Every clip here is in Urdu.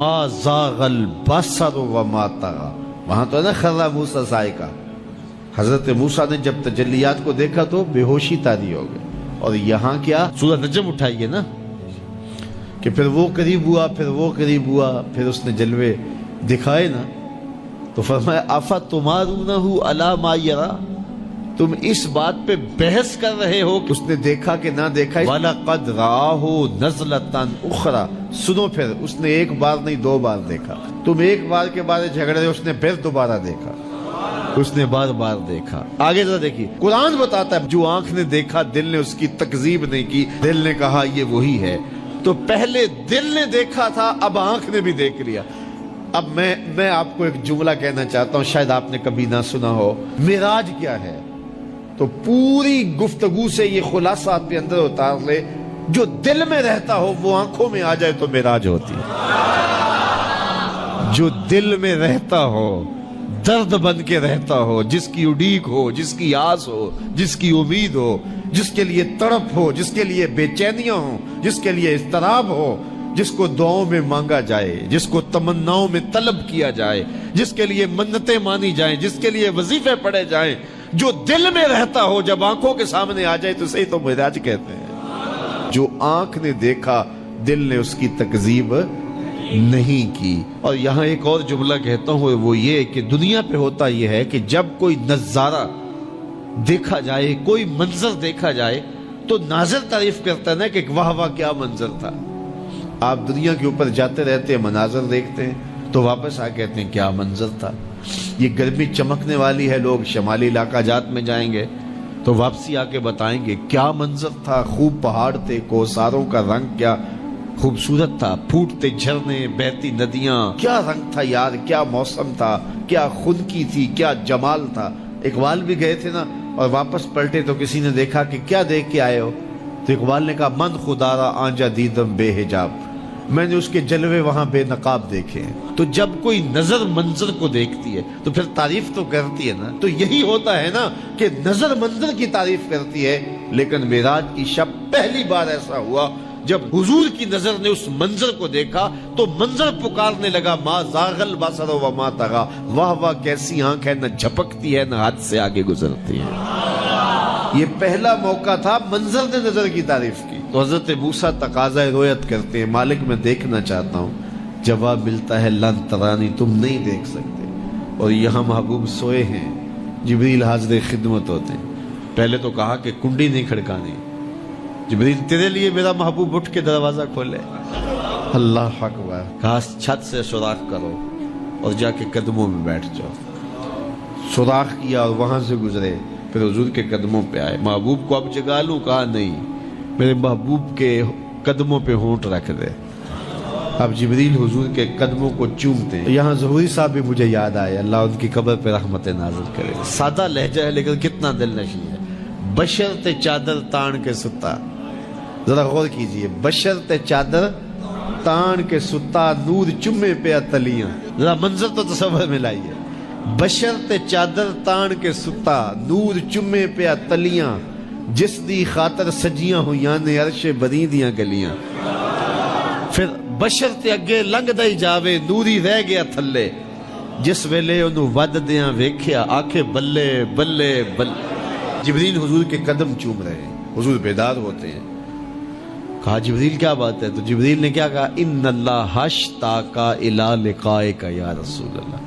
ما زاغ البصر وما طغى. وہاں تو ہے نا خرّ موسیٰ صاعقہ. حضرت موسیٰ نے جب تجلیات کو دیکھا تو بے ہوشی طاری ہو گئے. اور یہاں کیا سورہ نجم اٹھائیے نا کہ پھر وہ قریب ہوا، پھر وہ قریب ہوا، پھر اس نے جلوے دکھائے نا تو فرمایا اَفَتُمَارُونَهُ عَلَى مَا يَرَى، تم اس بات پہ بحث کر رہے ہو کہ اس نے دیکھا کہ نہ دیکھا. وَلَقَدْ رَآهُ نَزْلَةً أُخْرَى، سنو پھر اس نے ایک بار نہیں 2 بار دیکھا. تم ایک بار کے بارے جھگڑ رہے، اس نے پھر دوبارہ دیکھا، اس نے بار بار دیکھا. آگے ذرا دیکھیے قرآن بتاتا ہے جو آنکھ نے دیکھا دل نے اس کی تکذیب نہیں کی، دل نے کہا یہ وہی ہے. تو پہلے دل نے دیکھا تھا، اب آنکھ نے بھی دیکھ لیا. اب میں آپ کو ایک جملہ کہنا چاہتا ہوں، شاید آپ نے کبھی نہ سنا ہو. معراج کیا ہے؟ تو پوری گفتگو سے یہ خلاصہ آپ کے اندر اتار لے، جو دل میں رہتا ہو وہ آنکھوں میں آ جائے تو معراج ہوتی ہے. جو دل میں رہتا ہو، درد بن کے رہتا ہو، جس کی اڈیک ہو، جس کی آس ہو، جس کی امید ہو، جس کے لیے تڑپ ہو، جس کے لیے بے چینیاں ہوں، جس کے لیے اضطراب ہو، جس کو دعاؤں میں مانگا جائے، جس کو تمناؤں میں طلب کیا جائے، جس کے لیے منتیں مانی جائیں، جس کے لیے وظیفے پڑھے جائیں، جو دل میں رہتا ہو جب آنکھوں کے سامنے آ جائے تو صحیح تو معراج کہتے ہیں. جو آنکھ نے دیکھا دل نے اس کی تکذیب نہیں کی. اور یہاں ایک اور جملہ کہتا ہوں، وہ یہ کہ دنیا پہ ہوتا یہ ہے کہ جب کوئی نظارہ دیکھا جائے، کوئی منظر دیکھا جائے تو ناظر تعریف کرتا ہے نا کہ واہ واہ کیا منظر تھا. آپ دنیا کے اوپر جاتے رہتے ہیں، مناظر دیکھتے ہیں تو واپس آ کہتے ہیں کیا منظر تھا. یہ گرمی چمکنے والی ہے، لوگ شمالی علاقہ جات میں جائیں گے تو واپسی آ کے بتائیں گے کیا منظر تھا، خوب پہاڑ تھے، کوساروں کا رنگ کیا خوبصورت تھا، پھوٹتے جھرنے، بہتی ندیاں، کیا رنگ تھا یار، کیا موسم تھا، کیا خنکی تھی، کیا جمال تھا. اقبال بھی گئے تھے نا اور واپس پلٹے تو کسی نے دیکھا کہ کیا دیکھ کے آئے ہو؟ تو اقبال نے کہا من خدارا آنجا دیدم بے حجاب، میں نے اس کے جلوے وہاں بے نقاب دیکھے ہیں. تو جب کوئی نظر منظر کو دیکھتی ہے تو پھر تعریف تو کرتی ہے نا. تو یہی ہوتا ہے نا کہ نظر منظر کی تعریف کرتی ہے. لیکن معراج کی شب پہلی بار ایسا ہوا جب حضور کی نظر نے اس منظر کو دیکھا تو منظر پکارنے لگا ما زاغ البصر وما طغى، واہ واہ کیسی آنکھ ہے، نہ جھپکتی ہے نہ حد سے آگے گزرتی ہے. یہ پہلا موقع تھا منظر نے نظر کی تعریف کی. تو حضرت موسیٰ تقاضۂ رؤیت کرتے ہیں، مالک میں دیکھنا چاہتا ہوں. جواب ملتا ہے لن ترانی، تم نہیں دیکھ سکتے. اور یہاں محبوب سوئے ہیں، جبریل حاضر خدمت ہوتے ہیں. پہلے تو کہا کہ کنڈی نہیں کھڑکانی، جبریل تیرے لیے میرا محبوب اٹھ کے دروازہ کھولے. اللہ اکبر. کہا چھت سے سوراخ کرو اور جا کے قدموں میں بیٹھ جاؤ. سوراخ کیا اور وہاں سے گزرے، پھر حضور کے قدموں پہ آئے. محبوب کو اب جگا لوں؟ کہا نہیں، میرے محبوب کے قدموں پہ ہونٹ رکھ دے. اب جبریل حضور کے قدموں کو چومتے ہیں. یہاں ظہوری صاحب بھی مجھے یاد آئے، اللہ ان کی قبر پہ رحمت نازل کرے. سادہ لہجہ ہے لیکن کتنا دل نشین ہے. بشرط چادر تان کے ستا، ذرا غور کیجئے، بشرط چادر تان کے ستا، نور چمے پہ اتلیاں. ذرا منظر تو تصور میں لائیے. بشرط چادر تان کے ستا، نور چمے پہ اتلیاں، جس دی خاطر سجیاں ہویاں نے عرش بری دیاں گلیاں. پھر بشرط اگے لنگ دائی جاوے، نوری رہ گیا تھلے، جس ویلے انہوں ود دیاں ویکھیا، آکھے بلے بلے بلے. جبریل حضور کے قدم چوم رہے ہیں، حضور بیدار ہوتے ہیں. کہا جبریل کیا بات ہے؟ تو جبریل نے کیا کہا؟ ان اللہ اشتاق الی لقائک یا رسول اللہ.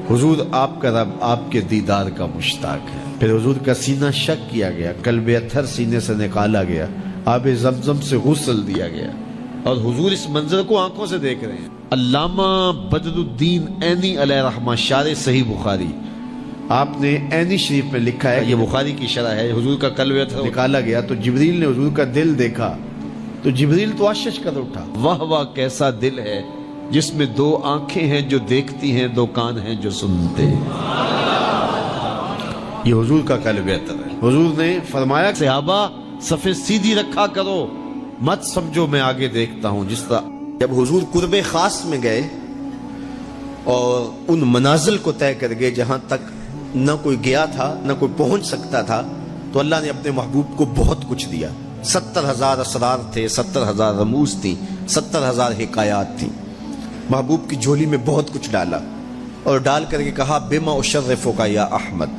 حضور آپ کا رب آپ کے دیدار کا مشتاق ہے. پھر حضور کا سینہ شق کیا گیا، قلب اطہر سینے سے نکالا گیا، آب زمزم سے غسل دیا گیا، اور حضور اس منظر کو آنکھوں سے دیکھ رہے ہیں. علامہ بدر الدین عینی علیہ رحمہ شارح صحیح بخاری، آپ نے عینی شریف میں لکھا ہے، یہ بخاری کی شرح ہے، حضور کا قلب اطہر نکالا گیا تو جبریل نے حضور کا دل دیکھا تو جبریل تو آشش کر اٹھا. واہ واہ کیسا دل ہے جس میں 2 آنکھیں ہیں جو دیکھتی ہیں، 2 کان ہیں جو سنتے ہیں. یہ حضور کا قلب اطہر ہے. حضور نے فرمایا صحابہ صفیں سیدھی رکھا کرو، مت سمجھو میں آگے دیکھتا ہوں. جس طرح جب حضور قرب خاص میں گئے اور ان منازل کو طے کر گئے جہاں تک نہ کوئی گیا تھا نہ کوئی پہنچ سکتا تھا، تو اللہ نے اپنے محبوب کو بہت کچھ دیا. 70,000 اسرار تھے، 70,000 رموز تھیں، 70,000 حکایات تھیں. محبوب کی جھولی میں بہت کچھ ڈالا اور ڈال کر کے کہا بما اشرفک یا احمد،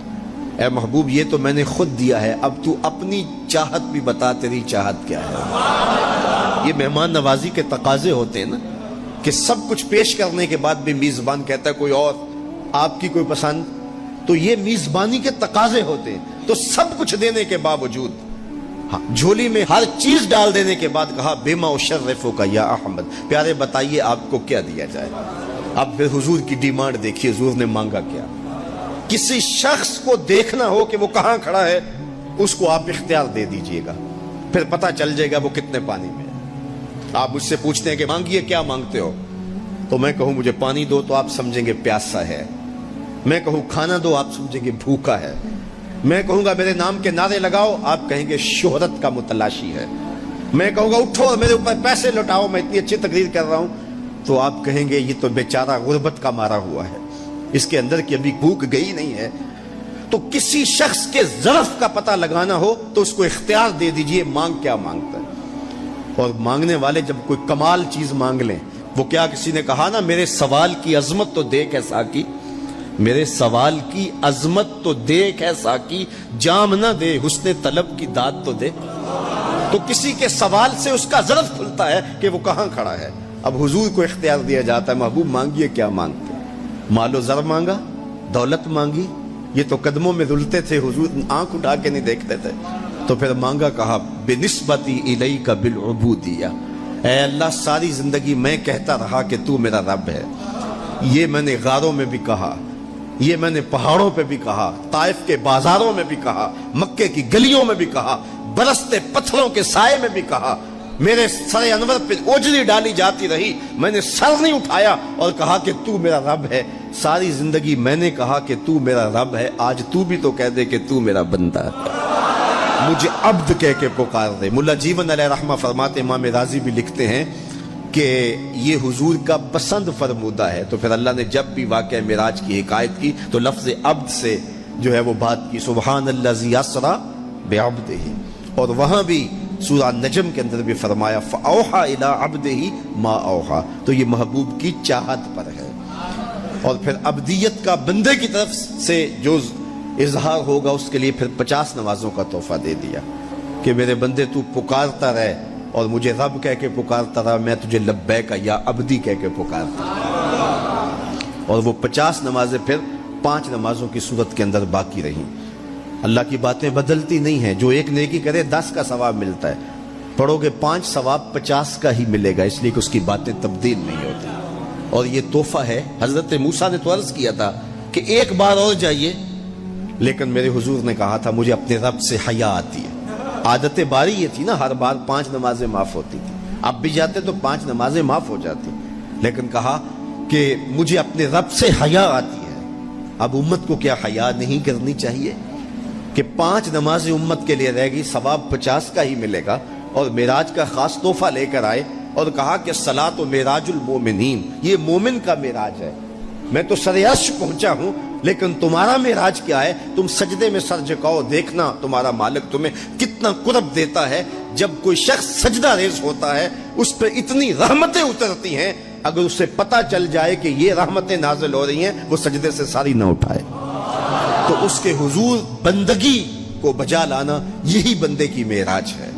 اے محبوب یہ تو میں نے خود دیا ہے، اب تو اپنی چاہت بھی بتا، تیری چاہت کیا ہے۔ یہ مہمان نوازی کے تقاضے ہوتے ہیں نا، کہ سب کچھ پیش کرنے کے بعد بھی میزبان کہتا ہے کوئی اور، آپ کی کوئی پسند، تو یہ میزبانی کے تقاضے ہوتے ہیں۔ تو سب کچھ دینے کے باوجود جھولی میں ہر چیز ڈال دینے کے بعد کہا بما اشرفک یا احمد، پیارے بتائیے آپ کو کیا دیا جائے۔ اب پھر حضور کی ڈیمانڈ دیکھیے، حضور نے مانگا کیا۔ کسی شخص کو دیکھنا ہو کہ وہ کہاں کھڑا ہے، اس کو آپ اختیار دے دیجئے گا، پھر پتہ چل جائے گا وہ کتنے پانی میں ہے۔ آپ مجھ سے پوچھتے ہیں کہ مانگیے کیا مانگتے ہو، تو میں کہوں مجھے پانی دو تو آپ سمجھیں گے پیاسا ہے، میں کہوں کھانا دو آپ سمجھیں گے بھوکا ہے، میں کہوں گا میرے نام کے نعرے لگاؤ آپ کہیں گے شہرت کا متلاشی ہے، میں کہوں گا اٹھو اور میرے اوپر پیسے لوٹاؤ میں اتنی اچھی تقریر کر رہا ہوں، تو آپ کہیں گے یہ تو بیچارہ غربت کا مارا ہوا ہے، اس کے اندر کی ابھی بھوک گئی نہیں ہے۔ تو کسی شخص کے ظرف کا پتہ لگانا ہو تو اس کو اختیار دے دیجئے مانگ کیا مانگتا ہے۔ اور مانگنے والے جب کوئی کمال چیز مانگ لیں، وہ کیا کسی نے کہا نا میرے سوال کی عظمت تو دیکھ ہے ساقی، میرے سوال کی عظمت تو دیکھ ہے ساقی، جام نہ دے حسن طلب کی داد تو دے۔ تو کسی کے سوال سے اس کا ظرف کھلتا ہے کہ وہ کہاں کھڑا ہے۔ اب حضور کو اختیار دیا جاتا ہے محبوب مانگیے کیا مانگتے، مال و زر مانگا، دولت مانگی، یہ تو قدموں میں رلتے تھے حضور آنکھ اٹھا کے نہیں دیکھتے تھے، تو پھر مانگا کہا بنسبتی الیک بالعبودیہ، اے اللہ ساری زندگی میں کہتا رہا کہ تو میرا رب ہے، یہ میں نے غاروں میں بھی کہا، یہ میں نے پہاڑوں پہ بھی کہا، طائف کے بازاروں میں بھی کہا، مکے کی گلیوں میں بھی کہا، برستے پتھروں کے سائے میں بھی کہا، میرے سر انور پہ اوجلی ڈالی جاتی رہی، میں نے سر نہیں اٹھایا اور کہا کہ تو میرا رب ہے، ساری زندگی میں نے کہا کہ تو میرا رب ہے، آج تو بھی تو کہہ دے کہ تو میرا بندہ ہے، مجھے عبد کہہ کے پکار دے۔ ملا جیون علیہ رحمہ فرماتے، امام راضی بھی لکھتے ہیں کہ یہ حضور کا پسند فرمودہ ہے، تو پھر اللہ نے جب بھی واقعہ معراج کی حکایت کی تو لفظ عبد سے جو ہے وہ بات کی، سبحان الذی اسری بعبدہ، اور وہاں بھی سورہ نجم کے اندر بھی فرمایا فَأَوْحَى إِلَىٰ عَبْدِهِ مَا أَوْحَى، تو یہ محبوب کی چاہت پر ہے۔ اور پھر عبدیت کا بندے کی طرف سے جو اظہار ہوگا اس کے لیے پھر 50 نمازوں کا تحفہ دے دیا کہ میرے بندے تو پکارتا رہے اور مجھے رب کہہ کے پکارتا رہا، میں تجھے لبیک یا عبدی کہہ کے پکارتا رہا۔ اور وہ 50 نمازیں پھر 5 نمازوں کی صورت کے اندر باقی رہیں۔ اللہ کی باتیں بدلتی نہیں ہیں، جو ایک نیکی کرے 10 کا ثواب ملتا ہے، پڑھو گے 5 ثواب 50 کا ہی ملے گا، اس لیے کہ اس کی باتیں تبدیل نہیں ہوتی۔ اور یہ تحفہ ہے، حضرت موسیٰ نے تو عرض کیا تھا کہ ایک بار اور جائیے، لیکن میرے حضور نے کہا تھا مجھے اپنے رب سے حیا آتی ہے۔ عادت باری یہ تھی نا، ہر بار 5 نمازیں معاف ہوتی تھی، اب بھی جاتے تو 5 نمازیں معاف ہو جاتی، لیکن کہا کہ مجھے اپنے رب سے حیا آتی ہے۔ اب امت کو کیا حیا نہیں کرنی چاہیے کہ 5 نمازیں امت کے لیے رہ گئی، ثواب 50 کا ہی ملے گا، اور معراج کا خاص تحفہ لے کر آئے اور کہا کہ الصلاۃ معراج المومنین، یہ مومن کا معراج ہے، میں تو سر عرش پہنچا ہوں لیکن تمہارا معراج کیا ہے، تم سجدے میں سر جھکاؤ، دیکھنا تمہارا مالک تمہیں کتنا قرب دیتا ہے۔ جب کوئی شخص سجدہ ریز ہوتا ہے اس پہ اتنی رحمتیں اترتی ہیں، اگر اسے پتہ چل جائے کہ یہ رحمتیں نازل ہو رہی ہیں وہ سجدے سے ساری نہ اٹھائے۔ تو اس کے حضور بندگی کو بجا لانا یہی بندے کی معراج ہے۔